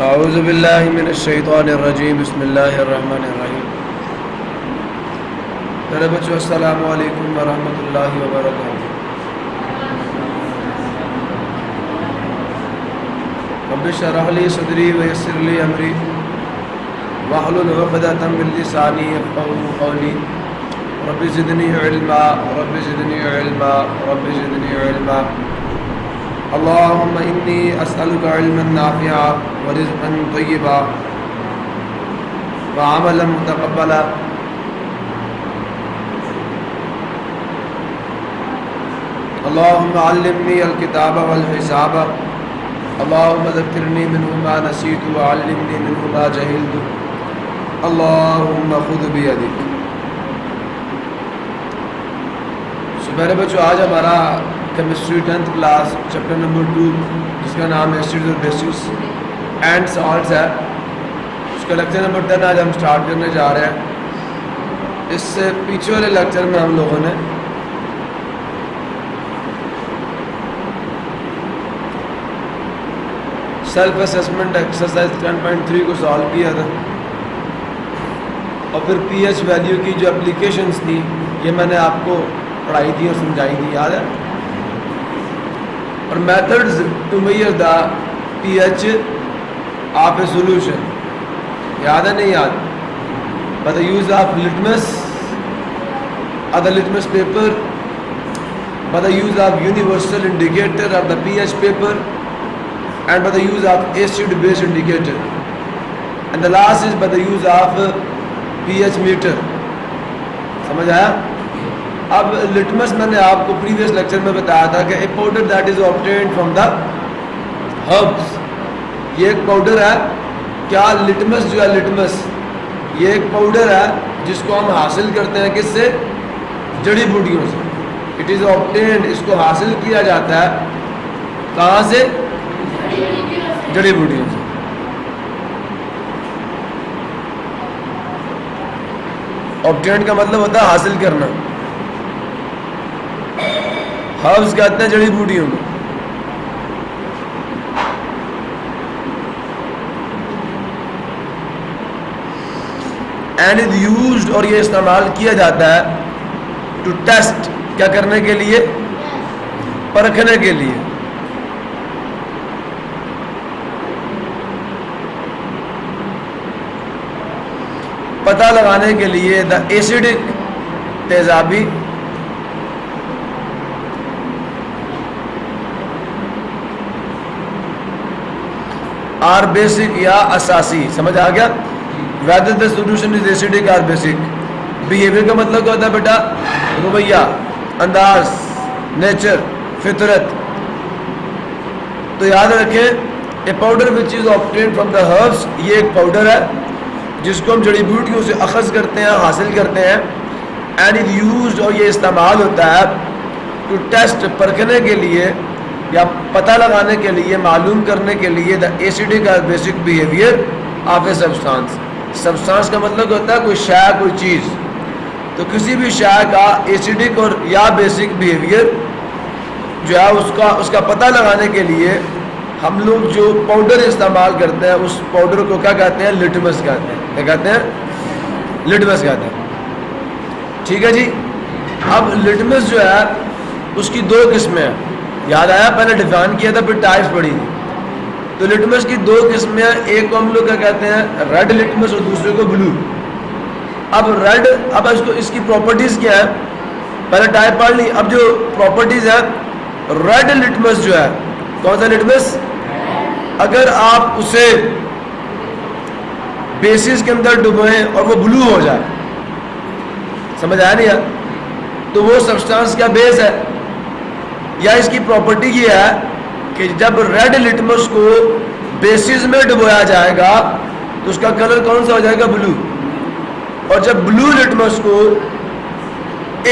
اعوذ باللہ من الشیطان الرجیم بسم اللہ الرحمن الرحیم. میرے بچوں السلام علیکم ورحمۃ اللہ وبرکاتہ. رب اشرح لی صدری ویسر لی امری واحلل عقدۃ من لسانی یفقهوا قولی. رب زدنی علما رب زدنی علما رب زدنی علما. اللهم انی اسألک علما نافعا ورزقا طیبا وعملا متقبلا. اللهم علمنی الکتاب والحساب. اللهم ذکرنی منه ما نسیت وعلمنی منه ما جہلت. اللهم خذ بیدک. میرے بچوں آج ہمارا chemistry 10th class chapter number 2 جس کا نام ہے ایسڈز اور بیسز اینڈ سالٹس ہے. اس کا لیکچر نمبر 10 آج ہم سٹارٹ کرنے جا رہے ہیں. اس سے پیچھے والے لیکچر میں ہم لوگوں نے سیلف اسسمنٹ ایکسرسائز 10.3 کو سالو کیا تھا اور پھر پی ایچ ویلیو کی جو اپلیکیشنز تھی یہ میں نے آپ کو پڑھائی تھی اور سمجھائی تھی, یاد ہے. اور methods to measure the P each of اے سولوشن, یاد ہے نہیں یاد. By the use of litmus اور the litmus paper, by the use of universal indicator of the P H paper, and by the use of acid base indicator, and the last is by the use of pH meter. سمجھ آیا. اب litmus میں نے آپ کو previous lecture میں بتایا تھا کہ a powder that is obtained from the herbs, یہ ایک پاؤڈر ہے. کیا لٹمس جو ہے لٹمس یہ ایک پاؤڈر ہے جس کو ہم حاصل کرتے ہیں کس سے؟ جڑی بوٹیوں سے. it is obtained, اس کو حاصل کیا جاتا ہے کہاں سے؟ جڑی بوٹیوں سے. obtained کا مطلب ہوتا ہے حاصل کرنا. ہربس کہتے ہیں جڑی بوٹیوں کو. اینڈ از یوزڈ, اور یہ استعمال کیا جاتا ہے ٹو ٹیسٹ, کیا کرنے کے لیے؟ پرکھنے کے لیے. پتہ لگانے کے لیے دا ایسیڈک تیزابی آر بیسک یا اساسی. سمجھ آ گیا. whether the solution is acidic or basic. Behaviour کا مطلب کیا ہوتا ہے بیٹا؟ رویہ, انداز, نیچر, فطرت. تو یاد رکھیں a powder which is obtained from the herbs, یہ ایک پاؤڈر ہے جس کو ہم جڑی بوٹیوں سے اخذ کرتے ہیں, حاصل کرتے ہیں. اینڈ از یوزڈ, اور یہ استعمال ہوتا ہے ٹو ٹیسٹ, پرکھنے کے لیے یا پتہ لگانے کے لیے, معلوم کرنے کے لیے دا ایسیڈک اور basic behaviour of a substance. Substance کا مطلب ہوتا ہے کوئی شے, کوئی چیز. تو کسی بھی شے کا ایسیڈک اور یا بیسک بیہیویئر جو ہے اس کا پتہ لگانے کے لیے ہم لوگ جو پاؤڈر استعمال کرتے ہیں اس پاؤڈر کو کیا کہتے ہیں؟ لٹمس کہتے ہیں. کیا کہتے ہیں؟ لٹمس کہتے ہیں. ٹھیک ہے جی. اب لٹمس جو ہے اس کی دو قسمیں ہیں. یاد آیا؟ پہلے ڈیفائن کیا تھا پھر ٹائپس پڑھی تھی. تو لٹمس کی دو قسمیں ہیں. ایک کو ہم لوگ کیا کہتے ہیں؟ ریڈ لٹمس, اور دوسرے کو بلو. اب ریڈ, اب اس کی پراپرٹیز کیا ہے؟ پہلے ٹائپ پڑھ لی. اب جو پراپرٹیز ہے ریڈ لٹمس جو ہے, کون سا لٹمس؟ اگر آپ اسے بیسس کے اندر ڈبوئیں اور وہ بلو ہو جائے, سمجھ آیا نہیں ہے, تو وہ سبسٹانس کا بیس ہے. یا اس کی پراپرٹی یہ ہے کہ جب ریڈ لٹمس کو بیسس میں ڈبویا جائے گا تو اس کا کلر کون سا ہو جائے گا؟ بلو. اور جب بلو لٹمس کو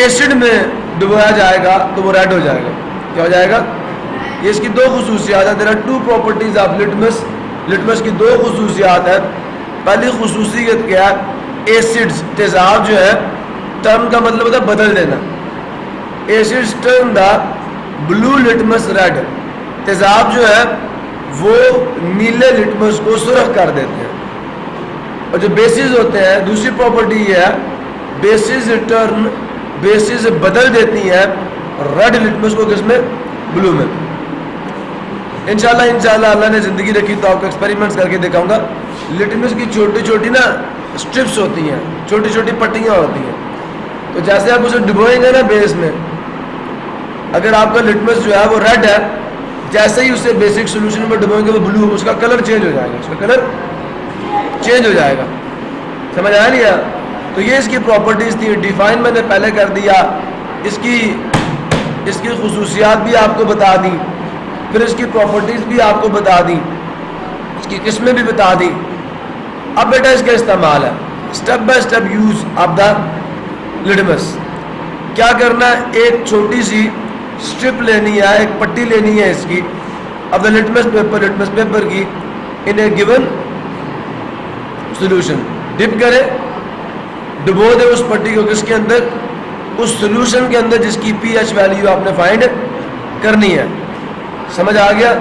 ایسڈ میں ڈبویا جائے گا تو وہ ریڈ ہو جائے گا. کیا ہو جائے گا؟ یہ اس کی دو خصوصیات ہیں. There are two properties of litmus. Litmus کی دو خصوصیات ہیں. پہلی خصوصیت کیا ہے؟ ایسڈز, تیزاب جو ہے, ٹرن کا مطلب ہوتا ہے بدل دینا. Acids turn the blue litmus red. تیزاب جو ہے وہ نیلے لٹمس کو سرخ کر دیتے ہیں. اور جو بیسز ہوتے ہیں, دوسری پراپرٹی یہ ہے, بیسز ریٹرن, بیسز بدل دیتی ہیں ریڈ لٹمس کو کس میں, بلو میں. انشاءاللہ اللہ نے زندگی رکھی تو آپ کو ایکسپیریمنٹس کر کے دکھاؤں گا. لٹمس کی چھوٹی چھوٹی نا اسٹرپس ہوتی ہیں, چھوٹی چھوٹی پٹیاں ہوتی ہیں. تو جیسے آپ اسے ڈبوئیں گے نا بیس میں, اگر آپ کا لٹمس جو ہے وہ ریڈ ہے, جیسے ہی اسے بیسک سولوشن میں ڈبوئیں گے وہ بلو, اس کا کلر چینج ہو جائے گا, اس کا کلر چینج ہو جائے گا. سمجھ آیا نہیں آیا؟ تو یہ اس کی پراپرٹیز تھی. ڈیفائن میں نے پہلے کر دیا, اس کی خصوصیات بھی آپ کو بتا دی, پھر اس کی پراپرٹیز بھی آپ کو بتا دی, اس کی قسمیں بھی بتا دی. اب بیٹا اس کا استعمال ہے, step by step use of the litmus. کیا کرنا ہے, ایک چھوٹی سی اسٹرپ لینی ہے, ایک پٹی لینی ہے اس کی, اب دا لٹمس پیپر کی, ان اے گیون سولوشن. ڈپ کرے, ڈبو دے اس پٹی کو کس کے اندر, اس سولوشن کے اندر جس کی پی ایچ ویلیو آپ نے فائنڈ کرنی ہے. سمجھ آ گیا؟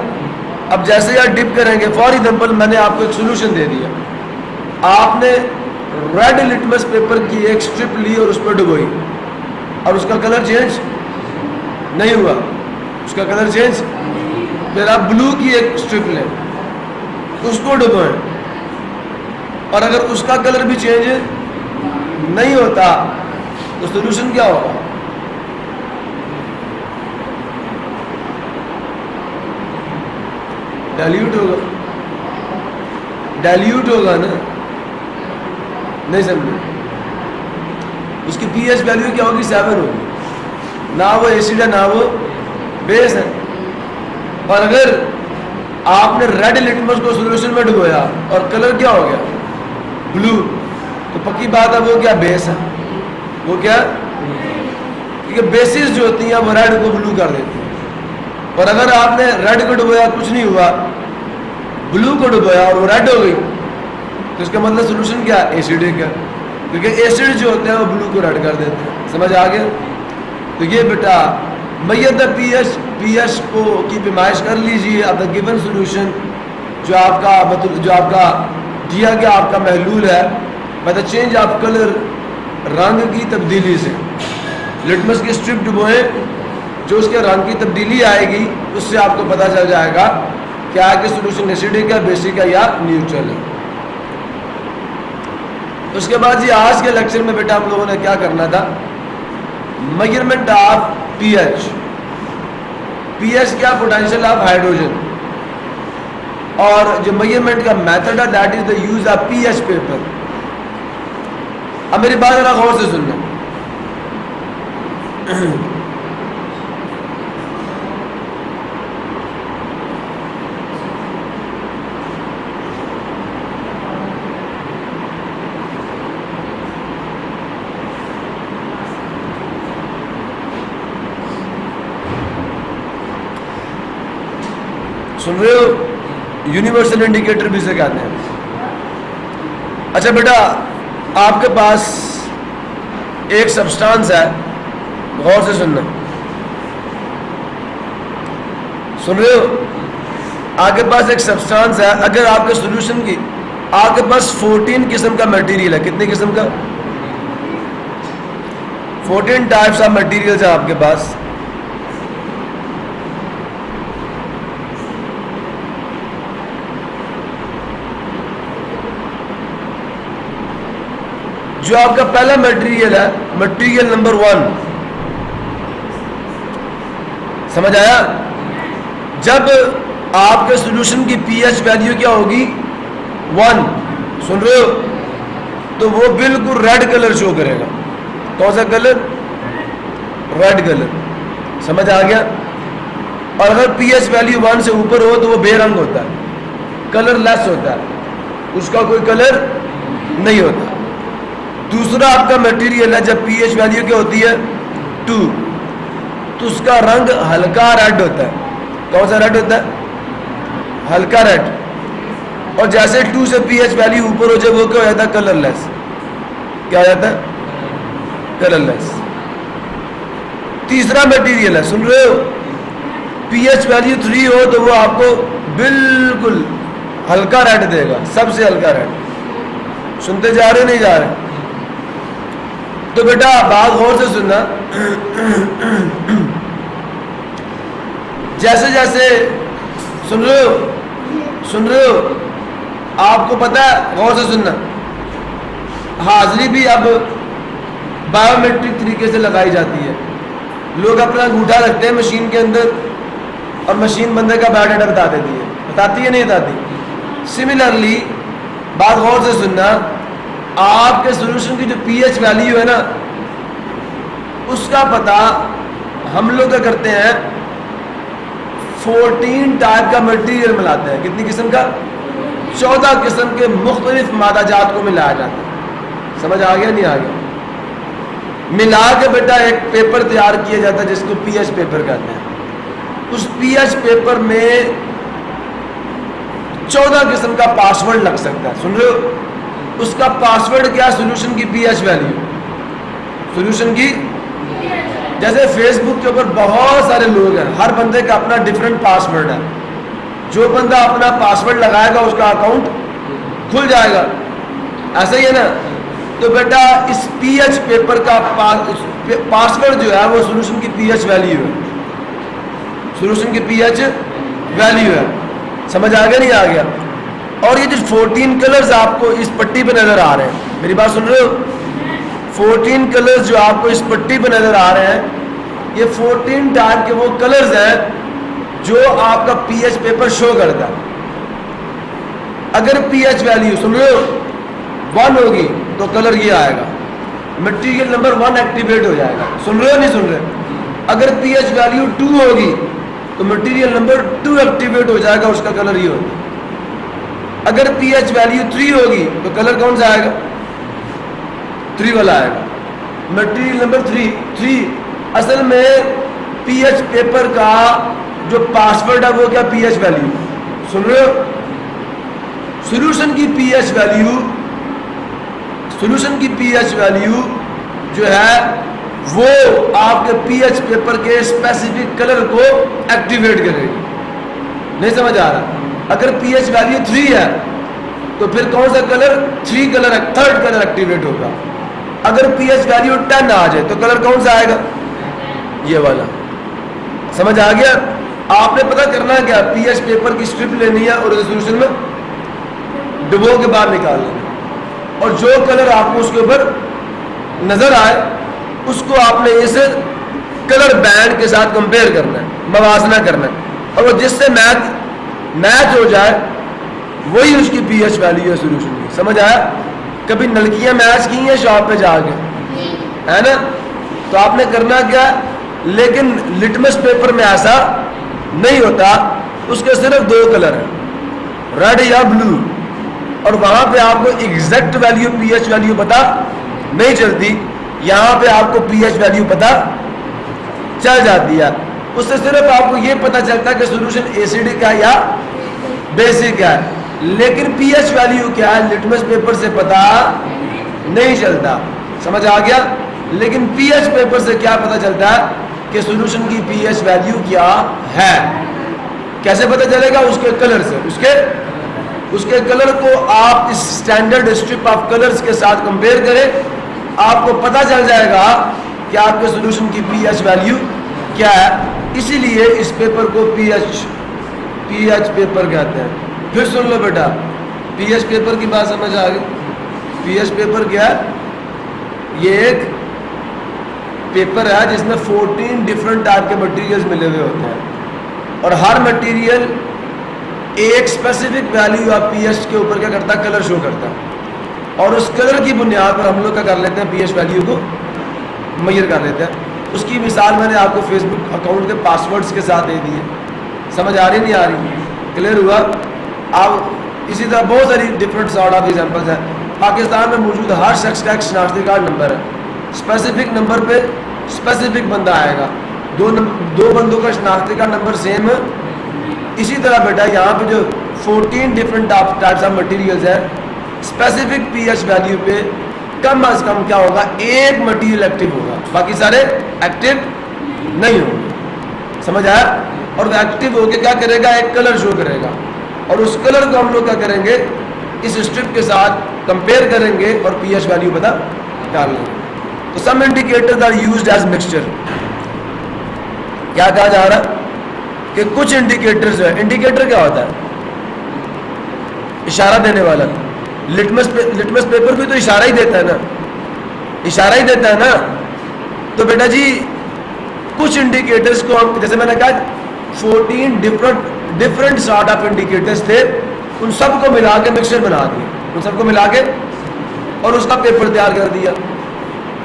اب جیسے آپ ڈپ کریں گے, فار ایگزامپل میں نے آپ کو ایک سولوشن دے دیا, آپ نے ریڈ لٹمس پیپر کی ایک اسٹرپ لی اور اس پر ڈبوئی, اور اس کا کلر چینج نہیں ہوا, اس کا کلر چینج. پھر آپ بلو کی ایک اسٹرپ لیں, اس کو ڈبوئیں, اور اگر اس کا کلر بھی چینج نہیں ہوتا تو سولوشن کیا ہوگا؟ ڈائلیوٹ ہوگا. ڈائلیوٹ ہوگا نا, نہیں سمجھے؟ اس کی پی ایچ ویلیو کیا ہوگی؟ 7 ہوگی. نہ وہ ایسڈ ہے نہ وہ بیس ہے. اور اگر آپ نے ریڈ لٹمس کو سولوشن میں ڈبویا اور کلر کیا ہو گیا؟ بلو, تو پکی بات ہے وہ کیا بیس ہے, وہ کیا, کیونکہ بیسز جو ہوتی ہیں وہ ریڈ کو بلو کر دیتی ہیں. اور اگر آپ نے ریڈ کو ڈبویا کچھ نہیں ہوا, بلو کو ڈبویا اور وہ ریڈ ہو گئی, تو اس کا مطلب سولوشن کیا ہے؟ ایسیڈک ہے, کیونکہ ایسڈ جو ہوتے ہیں وہ بلو کو ریڈ کر دیتے ہیں. سمجھ آ گیا؟ تو یہ بیٹا میت پی ایچ کو کی پیمائش کر لیجیے. اب دا گیون سولوشن جو آپ کا دیا گیا آپ کا محلول ہے, by the change of colour, رنگ کی تبدیلی سے. لٹمس کی اسٹرپ ڈبوئیں, جو اس کے رنگ کی تبدیلی آئے گی اس سے آپ کو پتہ چل جائے گا کیا کہ سولوشن ایسیڈک ہے, بیسک ہے یا نیوٹرل ہے. اس کے بعد یہ آج کے لیکچر میں بیٹا ہم لوگوں نے کیا کرنا تھا, measurement of p H. P H کیا, پوٹینشیل آف ہائیڈروجن. اور جو میجرمنٹ کا میتھڈ ہے that is the use of p H paper. اب میری بات ذرا غور سے سننا. سن رہے ہو؟ یونیورسل انڈیکیٹر بھی سے کہتے ہیں. اچھا بیٹا, آپ کے پاس ایک سبسٹانس ہے, غور سے سننا. سن رہے ہو؟ آپ کے پاس ایک سبسٹانس ہے. اگر آپ کے سولوشن کی, آپ کے پاس 14 قسم کا میٹیریل ہے. کتنی قسم کا؟ 14 ٹائپس آف میٹیریلز ہیں آپ کے پاس. جو آپ کا پہلا میٹیریل ہے, میٹیریل نمبر 1, سمجھ آیا؟ جب آپ کے سولوشن کی پی ایچ ویلیو کیا ہوگی؟ 1. سن رہے ہو؟ تو وہ بالکل ریڈ کلر شو کرے گا. کون سا کلر؟ Red colour. سمجھ آ گیا؟ اور اگر پی ایچ ویلیو 1 سے اوپر ہو تو وہ بے رنگ ہوتا ہے, کلر لیس ہوتا ہے, اس کا کوئی کلر نہیں ہوتا. دوسرا آپ کا میٹیریل ہے, جب پی ایچ ویلیو کیا ہوتی ہے؟ 2, تو اس کا رنگ ہلکا ریڈ ہوتا ہے. کون سا ریڈ ہوتا ہے؟ ہلکا ریڈ. اور جیسے 2 سے پی ایچ ویلیو اوپر ہو جائے وہ کیا ہو جاتا ہے؟ کلر لیس. کیا ہو جاتا ہے؟ کلر لیس. تیسرا میٹیریل ہے, سن رہے ہو, پی ایچ ویلیو 3 ہو تو وہ آپ کو بالکل ہلکا ریڈ دے گا, سب سے ہلکا ریڈ. سنتے جا رہے نہیں جا رہے؟ تو بیٹا بات غور سے سننا. جیسے جیسے سن رہے ہو آپ کو پتا ہے, غور سے سننا, حاضری بھی اب بایو میٹرک طریقے سے لگائی جاتی ہے. لوگ اپنا انگوٹھا رکھتے ہیں مشین کے اندر اور مشین بندے کا بایو ڈاٹا بتا دیتی ہے. بتاتی ہے نہیں بتاتی؟ سملرلی بات غور سے سننا, آپ کے سولوشن کی جو پی ایچ ویلیو ہے نا, اس کا پتہ ہم لوگ کیا کرتے ہیں, 14 ٹائپ کا مٹیریل ملاتے ہیں. کتنی قسم کا؟ 14 قسم کے مختلف مادہ جات کو ملایا جاتا ہے. سمجھ آ گیا نہیں آ گیا؟ ملا کے بیٹا ایک پیپر تیار کیا جاتا ہے جس کو پی ایچ پیپر کہتے ہیں. اس پی ایچ پیپر میں 14 قسم کا پاسورڈ لگ سکتا ہے. سن رہے ہو؟ اس کا پاسورڈ کیا؟ سولوشن کی پی ایچ ویلیو. سولوشن کی, جیسے فیس بک کے اوپر بہت سارے لوگ ہیں, ہر بندے کا اپنا ڈفرینٹ پاسورڈ ہے. جو بندہ اپنا پاسورڈ لگائے گا اس کا اکاؤنٹ کھل جائے گا. ایسا ہی ہے نا؟ تو بیٹا اس پی ایچ پیپر کا پاسورڈ جو ہے وہ سولوشن کی پی ایچ ویلیو ہے. سولوشن کی پی ایچ ویلیو ہے. سمجھ آ گیا نہیں آ گیا؟ اور یہ جو 14 کلرز آپ کو اس پٹی پہ نظر آ رہے ہیں, میری بات سن رہے ہو؟ 14 کلرز جو آپ کو اس پٹی پہ نظر آ رہے ہیں, یہ 14 ٹائپ کے وہ کلرز ہیں جو آپ کا پی ایچ پیپر شو کرتا ہے. اگر پی ایچ ویلیو سن رہے ہو 1 ہوگی تو کلر یہ آئے گا, مٹیریل نمبر 1 ایکٹیویٹ ہو جائے گا. سن رہے ہو نہیں سن رہے؟ اگر پی ایچ ویلیو 2 ہوگی تو مٹیریل نمبر 2 ایکٹیویٹ ہو جائے گا, اس کا کلر یہ ہوگا. اگر پی ایچ ویلیو 3 ہوگی تو کلر کون سا آئے گا؟ 3 والا آئے گا. مٹیریل نمبر 3 اصل میں پی ایچ پیپر کا جو پاسورڈ ہے وہ کیا؟ P H value. سن رہے ہو؟ سولوشن کی پی ایچ ویلیو, سولوشن کی پی ایچ ویلیو جو ہے وہ آپ کے پی ایچ پیپر کے اسپیسیفک کلر کو ایکٹیویٹ کرے گی. نہیں سمجھ آ رہا؟ اگر پی ایچ ویلیو 3 ہے تو پھر کون سا colour? 3 colour, 3rd colour activate ہوگا. اگر پی ایچ ویلیو 10 آ جائے تو کلر کون سا آئے گا؟ یہ والا. سمجھ آ گیا؟ آپ نے پتہ کرنا ہے کیا, پی ایچ پیپر کی اسٹرپ لینی ہے اور سولوشن میں ڈبو کے باہر نکال لینا, اور جو کلر آپ کو اس کے اوپر نظر آئے اس کو آپ نے اس کلر بینڈ کے ساتھ کمپیئر کرنا ہے, موازنہ کرنا ہے, اور وہ جس سے میچ ہو جائے وہی اس کی پی ایچ ویلیو ہے سولوشن کی. سمجھ آیا؟ کبھی نلکیاں میچ کی ہیں شاپ پہ جا کے, ہے نا؟ تو آپ نے کرنا کیا؟ لیکن لٹمس پیپر میں ایسا نہیں ہوتا, اس کے صرف 2 کلر ہیں, ریڈ یا بلو, اور وہاں پہ آپ کو exact value p H value پتہ نہیں چلتی. یہاں پہ آپ کو پی ایچ ویلیو پتہ چل جاتی ہے. اس سے صرف آپ کو یہ پتہ چلتا ہے کہ سولوشن ایسیڈک ہے یا بیسک ہے, لیکن پی ایچ ویلیو کیا ہے لٹمس پیپر سے پتہ نہیں چلتا. سمجھ آ گیا؟ لیکن پی ایچ پیپر سے کیا پتہ چلتا ہے کہ سولوشن کی پی ایچ ویلیو کیا ہے. کیسے پتہ چلے گا؟ اس کے کلر سے. اس کے کلر کو آپ اس اسٹینڈرڈ اسٹرپ آف کلرز کے ساتھ کمپیئر کریں, آپ کو پتہ چل جائے گا کہ آپ کے سولوشن کی پی ایچ ویلیو کیا ہے. اسی لیے اس پیپر کو پی ایچ پیپر کہتے ہیں. پھر سن لو بیٹا, پی ایچ پیپر کی بات سمجھ آ گئی؟ پی ایچ پیپر کیا ہے؟ یہ ایک پیپر ہے جس میں 14 ڈفرینٹ ٹائپ کے مٹیریلز ملے ہوئے ہوتے ہیں, اور ہر مٹیریل ایک اسپیسیفک ویلیو آپ پی ایچ کے اوپر کیا کرتا ہے؟ کلر شو کرتا ہے, اور اس کلر کی بنیاد پر ہم لوگ کیا کر لیتے ہیں؟ پی ایچ ویلیو کو میئر کر لیتے ہیں. اس کی مثال میں نے آپ کو فیس بک اکاؤنٹ کے پاسورڈز کے ساتھ دے دی ہے. سمجھ آ رہی نہیں آ رہی؟ کلیئر ہوا؟ آپ اسی طرح بہت ساری ڈفرینٹ سارٹ آف ایگزامپلز ہیں. پاکستان میں موجود ہر شخص کا ایک شناختی کارڈ نمبر ہے, اسپیسیفک نمبر پہ اسپیسیفک بندہ آئے گا. دو بندوں کا شناختی کارڈ نمبر سیم ہے. اسی طرح بیٹا یہاں پہ جو 14 ڈفرینٹ ٹائپس آف مٹیریلز ہیں, اسپیسیفک پی ایچ ویلیو پہ کم از کم کیا ہوگا؟ ایک مٹیریل ایکٹیو ہوگا, باقی سارے ایکٹیو نہیں ہوں گے. سمجھ آیا؟ اور وہ ایکٹیو ہو کے کیا کرے گا؟ ایک کلر شو کرے گا، اور اس کلر کو ہم لوگ کیا کریں گے؟ اس اسٹرپ کے ساتھ کمپیئر کریں گے اور پی ایچ ویلیو پتہ ڈال لیں گے۔ تو some indicators are used as mixture. کیا کہا جا رہا کہ کچھ انڈیکیٹرز جو ہے، انڈیکیٹر کیا ہوتا ہے؟ اشارہ دینے والا۔ لٹمس پیپر بھی تو اشارہ ہی دیتا ہے نا، اشارہ ہی دیتا ہے نا۔ تو بیٹا جی کچھ انڈیکیٹرز کو ہم، جیسے میں نے کہا 14 ڈفرنٹ سارٹ آف انڈیکیٹرز تھے، ان سب کو ملا کے مکسچر بنا دیا، ان سب کو ملا کے اور اس کا پیپر تیار کر دیا،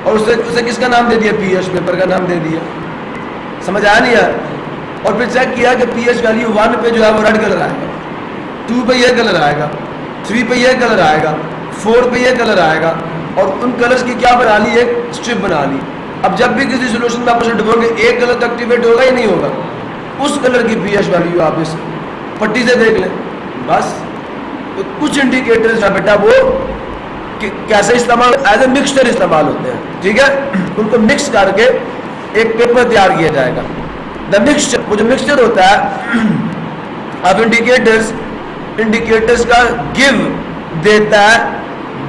اور اسے کس کا نام دے دیا؟ پی ایچ پیپر کا نام دے دیا۔ سمجھ آیا نہیں آیا؟ اور پھر چیک کیا کہ پی ایچ ویلیو 1 پہ جو ہے وہ ریڈ کلر آئے گا، 2 پہ یہ کلر آئے گا، 3 پہ یہ کلر آئے گا، 4 پہ یہ کلر آئے گا، اور ان کلرز کی کیا بنا لی؟ ایک اسٹرپ بنا لی۔ اب جب بھی کسی سولوشن میں آپ اسے ڈبو گے، ایک کلر تو ایکٹیویٹ ہوگا ہی نہیں ہوگا، اس کلر کی پی ایچ ویلیو آپ اس پٹی سے دیکھ لیں بس۔ تو کچھ انڈیکیٹرز ہے بیٹا وہ کیسے استعمال، ایز اے مکسچر استعمال ہوتے ہیں، ٹھیک ہے؟ ان کو مکس کر کے ایک پیپر تیار کیا جائے گا۔ دا مکسچر، وہ جو مکسچر ہوتا ہے اب انڈیکیٹرز کا گیو دیتا ہے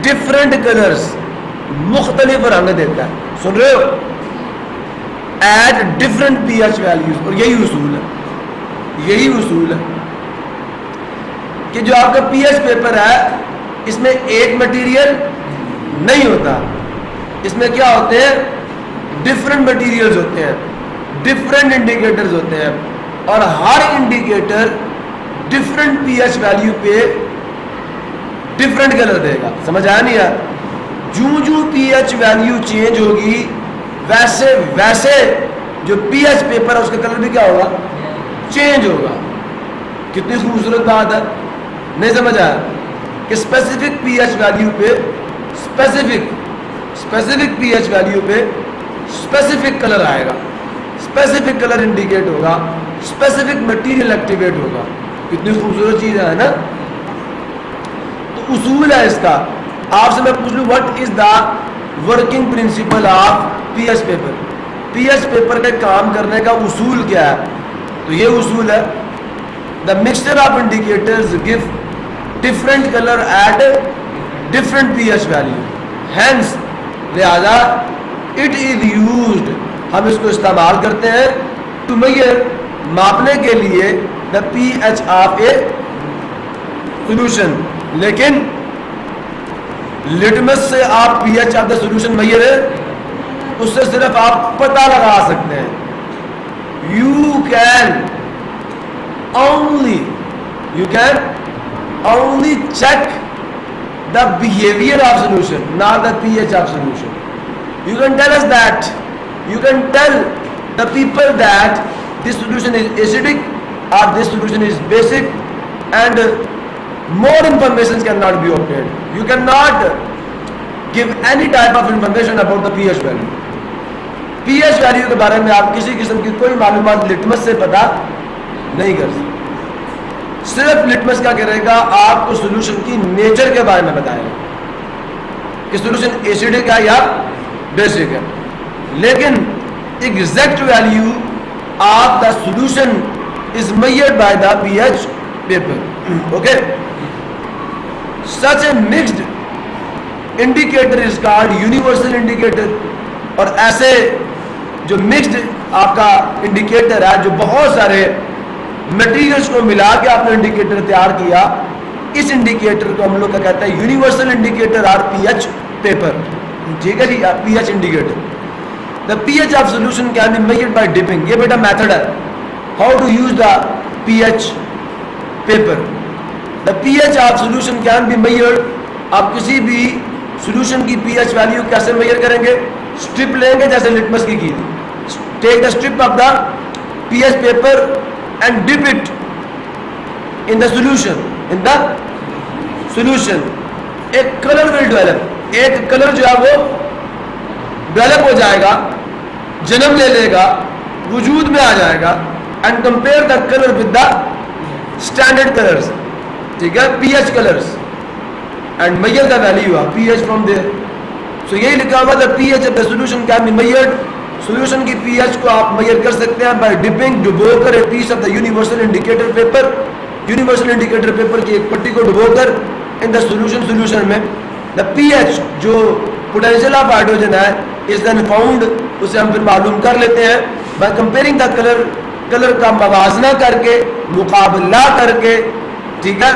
ڈفرینٹ کلرز، مختلف رنگ دیتا ہے، سن رہے ہو؟ ایٹ ڈفرینٹ پی ایچ ویلیوز۔ اور یہی اصول ہے کہ جو آپ کا پی ایچ پیپر ہے اس میں ایک مٹیریل نہیں ہوتا، اس میں کیا ہوتے ہیں؟ ڈفرینٹ مٹیریلز ہوتے ہیں، ڈفرینٹ انڈیکیٹرز ہوتے ہیں، اور ہر انڈیکیٹر ڈفرینٹ پی ایچ ویلیو پہ ڈفرینٹ کلر دے گا۔ سمجھ آیا نہیں ہے؟ جو پی ایچ ویلیو چینج ہوگی ویسے جو پی ایچ پیپر ہے اس کا کلر بھی کیا ہوگا؟ چینج ہوگا۔ کتنی خوبصورت بات ہے، نہیں سمجھ آیا؟ کہ اسپیسیفک پی ایچ ویلیو پہ اسپیسیفک پی ایچ ویلیو پہ اسپیسیفک کلر آئے گا، اسپیسیفک کلر انڈیکیٹ ہوگا، اسپیسیفک مٹیریل ایکٹیویٹ ہوگا۔ کتنی خوبصورت چیز ہے نا؟ تو اصول ہے اس کا۔ آپ سے میں پوچھ لوں what is the working principle of p H paper? P H paper کے کام کرنے کا اصول کیا ہے؟ تو یہ اصول ہے the mixture of indicators give different colour at different pH H ویلیو، ہینس لہذا اٹ از یوزڈ، ہم اس کو استعمال کرتے ہیں ٹو میئر، ماپنے کے لیے the P each of a solution. لیکن لٹمس سے آپ P H of the solution measure ہے، اس سے صرف آپ پتہ لگا سکتے ہیں۔ You can only check the behavior of solution, not the pH of solution. You can tell us that, you can tell the people that this solution is acidic or this solution is basic, and more information cannot be obtained. You cannot give any type of information about the pH value. pH value کے بارے میں آپ کسی قسم کی کوئی معلومات litmus سے پتہ نہیں کر سکتے۔ صرف لٹمس کیا کرے گا؟ آپ کو سولوشن کی نیچر کے بارے میں بتائے گا کہ سولوشن ایسیڈک ہے یا بیسک ہے، لیکن exact value of the solution is measured by the P H paper. Okay, such a mixed indicator is called universal indicator. اور ایسے جو مکسڈ آپ کا انڈیکیٹر ہے، جو بہت سارے مٹیریلز کو ملا کے آپ نے انڈیکیٹر تیار کیا، اس انڈیکیٹر کو ہم لوگ کیا کہتے ہیں؟ یونیورسل انڈیکیٹر اور پی ایچ پیپر، ٹھیک ہے جی؟ P H indicator. The P H of solution can be measured by dipping, یہ بیٹا میتھڈ ہے how to use the P H paper. The P H of solution can be measured, آپ کسی بھی solution کی پی ایچ ویلیو کیسے measure کریں گے؟ اسٹرپ لیں گے جیسے لٹمس کی تھی، take the strip of the P H paper and dip it in the solution, ایک کلر will develop، ایک کلر جو ہے وہ ڈیولپ ہو جائے گا، جنم لے لے گا، وجود میں آ جائے گا، and compare the color with the standard colors، ٹھیک ہے؟ P H colors and measure the value of pH from there۔ so یہی لکھا ہوا the pH of the solution can be measured solution کی پی ایچ کو آپ mayor کر سکتے ہیں بائی ڈپنگ, ڈبو کر a piece of the universal indicator paper, universal indicator paper کی ایک پٹی کو ڈبو کر ان دا سولوشن میں دا پی ایچ جو پوٹینشیل آف ہائیڈروجن ہے از دین فاؤنڈ, اسے ہم پھر معلوم کر لیتے ہیں بائی کمپیئرنگ دا کلر کا موازنہ کر کے, مقابلہ کر کے, ٹھیک ہے,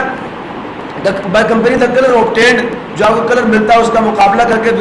by comparing the colour obtained, جو آپ کو کلر ملتا ہے اس کا مقابلہ کر کے